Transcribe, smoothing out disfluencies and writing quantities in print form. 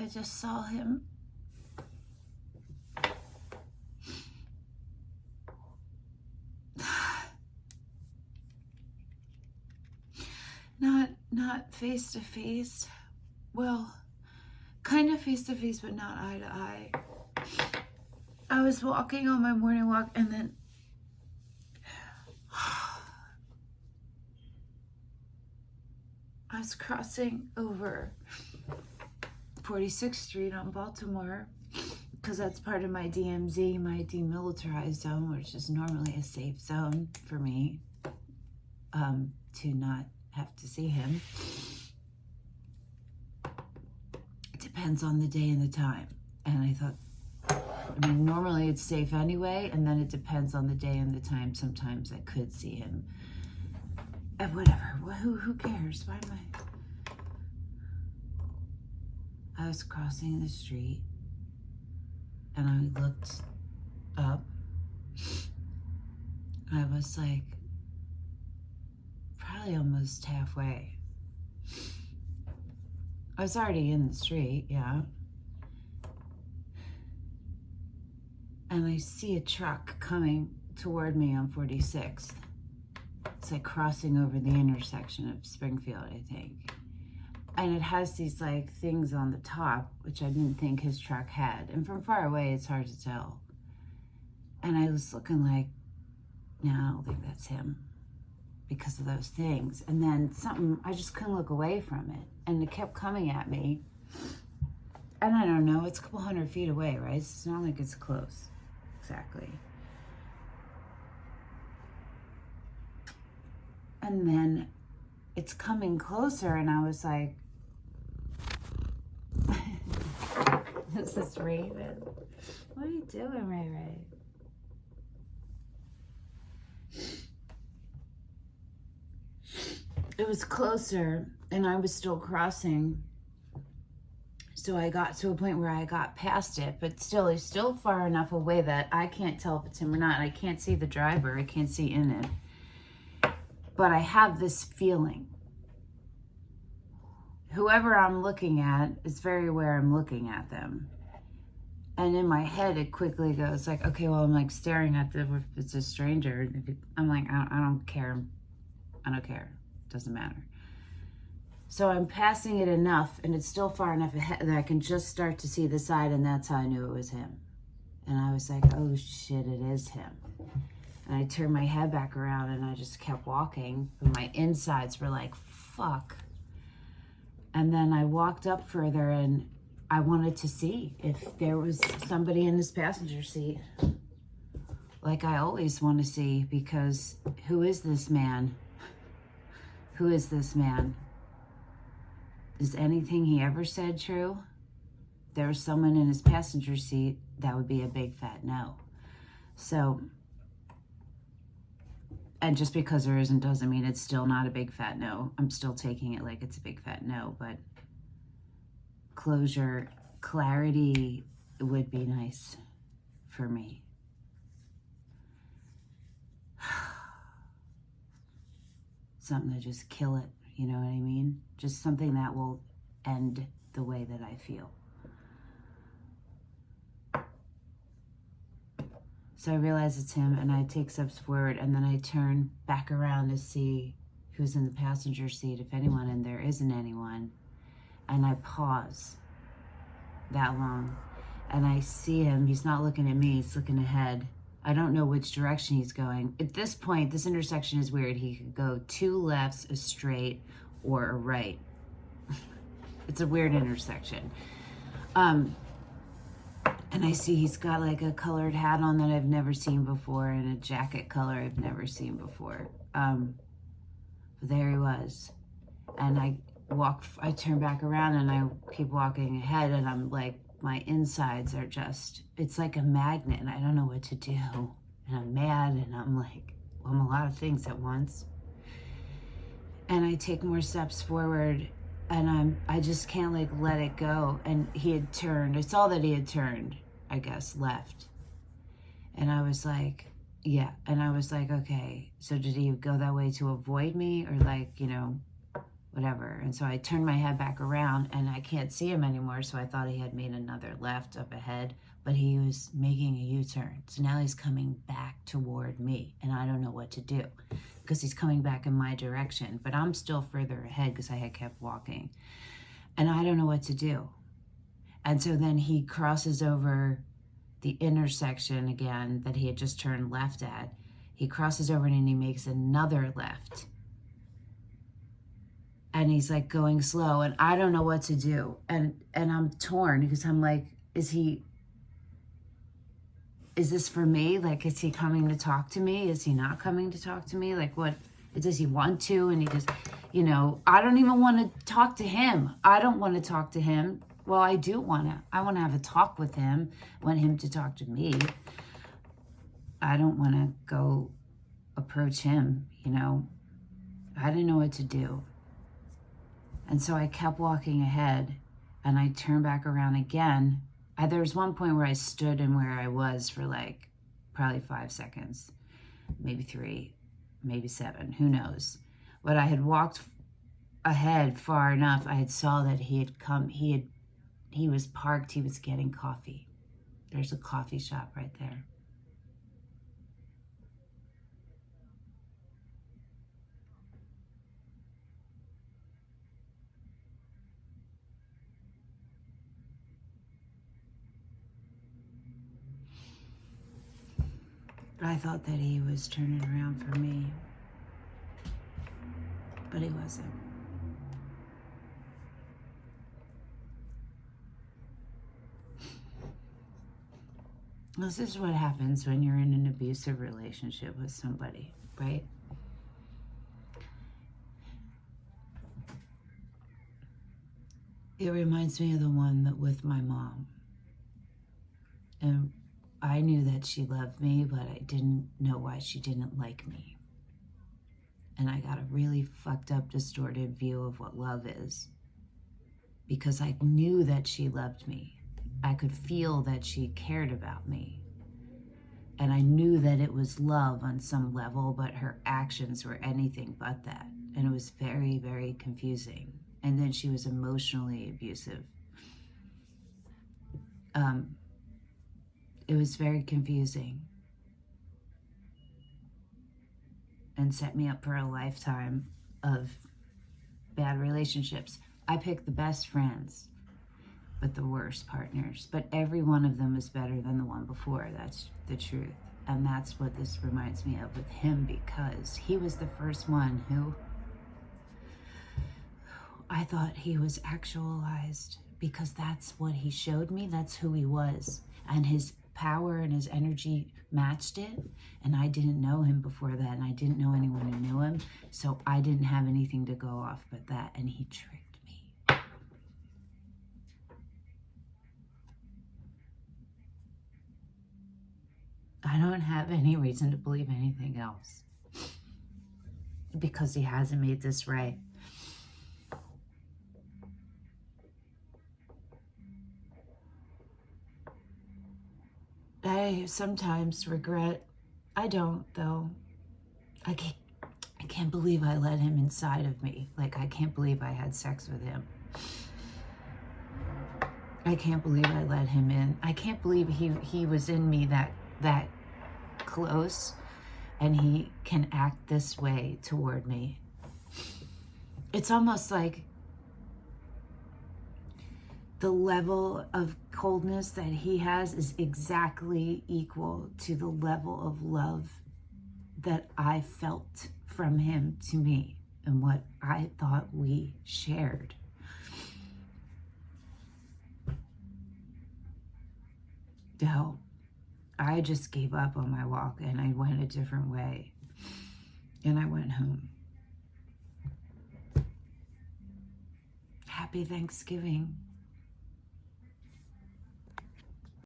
I just saw him. Not face to face. Well, kind of face to face, but not eye to eye. I was walking on my morning walk, and then I was crossing over 46th Street on Baltimore, because that's part of my DMZ, my demilitarized zone, which is normally a safe zone for me, to not have to see him. It depends on the day and the time. And I thought, I mean, normally it's safe anyway, and then it depends on the day and the time. Sometimes I could see him. And whatever, who cares? Why am I was crossing the street, and I looked up. I was like, probably almost halfway. I was already in the street, yeah. And I see a truck coming toward me on 46th. It's like crossing over the intersection of Springfield, I think. And it has these like things on the top, which I didn't think his truck had. And from far away, it's hard to tell. And I was looking like, no, I don't think that's him, because of those things. And then something, I just couldn't look away from it. And it kept coming at me. And I don't know, it's a couple 100 feet away, right? It's not like it's close. Exactly. And then it's coming closer, and I was like, this is Raven. What are you doing, Ray Ray? It was closer, and I was still crossing. So I got to a point where I got past it, but still, he's still far enough away that I can't tell if it's him or not. I can't see the driver. I can't see in it. But I have this feeling. Whoever I'm looking at is very aware I'm looking at them. And in my head, it quickly goes like, okay, well, I'm like staring at them. If it's a stranger, I'm like, I don't care. I don't care. It doesn't matter. So I'm passing it enough, and it's still far enough ahead that I can just start to see the side, and that's how I knew it was him. And I was like, oh shit, it is him. And I turned my head back around, and I just kept walking. And my insides were like, fuck. And then I walked up further, and I wanted to see if there was somebody in this passenger seat. Like I always want to see, because who is this man? Who is this man? Is anything he ever said true? If there was someone in his passenger seat, that would be a big fat no. So, and just because there isn't doesn't mean it's still not a big fat no. I'm still taking it like it's a big fat no, but closure, clarity would be nice for me. Something to just kill it, you know what I mean? Just something that will end the way that I feel. So I realize it's him, and I take steps forward, and then I turn back around to see who's in the passenger seat, if anyone, and there isn't anyone. And I pause that long, and I see him. He's not looking at me, he's looking ahead. I don't know which direction he's going. At this point, this intersection is weird. He could go two lefts, a straight, or a right. It's a weird intersection. And I see he's got like a colored hat on that I've never seen before, and a jacket color I've never seen before. But there he was. And I turn back around, and I keep walking ahead, and I'm like, my insides are just, it's like a magnet, and I don't know what to do. And I'm mad, and I'm like, well, I'm a lot of things at once. And I take more steps forward, and I just can't like let it go. And he had turned. I saw that he had turned, I guess, left. And I was like, yeah. And I was like, okay, so did he go that way to avoid me, or like, you know, whatever. And so I turned my head back around and I can't see him anymore. So I thought he had made another left up ahead, but he was making a U-turn. So now he's coming back toward me and I don't know what to do because he's coming back in my direction, but I'm still further ahead because I had kept walking and I don't know what to do. And so then he crosses over the intersection again that he had just turned left at. He crosses over and he makes another left. And he's like going slow and I don't know what to do. And I'm torn because I'm like, is this for me? Like, is he coming to talk to me? Is he not coming to talk to me? Like, what, does he want to? And he just, I don't even want to talk to him. I don't want to talk to him. Well, I do want to. I want to have a talk with him. I want him to talk to me. I don't want to go approach him, I didn't know what to do. And so I kept walking ahead and I turned back around again. There was one point where I stood in where I was for like probably 5 seconds, maybe 3, maybe 7, who knows. But I had walked ahead far enough. I had saw that he had come, he was parked, he was getting coffee. There's a coffee shop right there. I thought that he was turning around for me, but he wasn't. This is what happens when you're in an abusive relationship with somebody, right? It reminds me of the one that with my mom. And I knew that she loved me, but I didn't know why she didn't like me. And I got a really fucked up, distorted view of what love is. Because I knew that she loved me. I could feel that she cared about me. And I knew that it was love on some level, but her actions were anything but that. And it was very, very confusing. And then she was emotionally abusive. It was very confusing and set me up for a lifetime of bad relationships. I picked the best friends, but the worst partners. But every one of them is better than the one before. That's the truth. And that's what this reminds me of with him, because he was the first one who I thought he was actualized, because that's what he showed me. That's who he was. And his power and his energy matched it. And I didn't know him before that. And I didn't know anyone who knew him. So I didn't have anything to go off but that. And he tricked me. I don't have any reason to believe anything else, because he hasn't made this right. I sometimes regret. I don't, though. I can't believe I let him inside of me. Like, I can't believe I had sex with him. I can't believe I let him in. I can't believe he was in me that close, and he can act this way toward me. It's almost like the level of coldness that he has is exactly equal to the level of love that I felt from him to me and what I thought we shared. So I just gave up on my walk and I went a different way, and I went home. Happy Thanksgiving.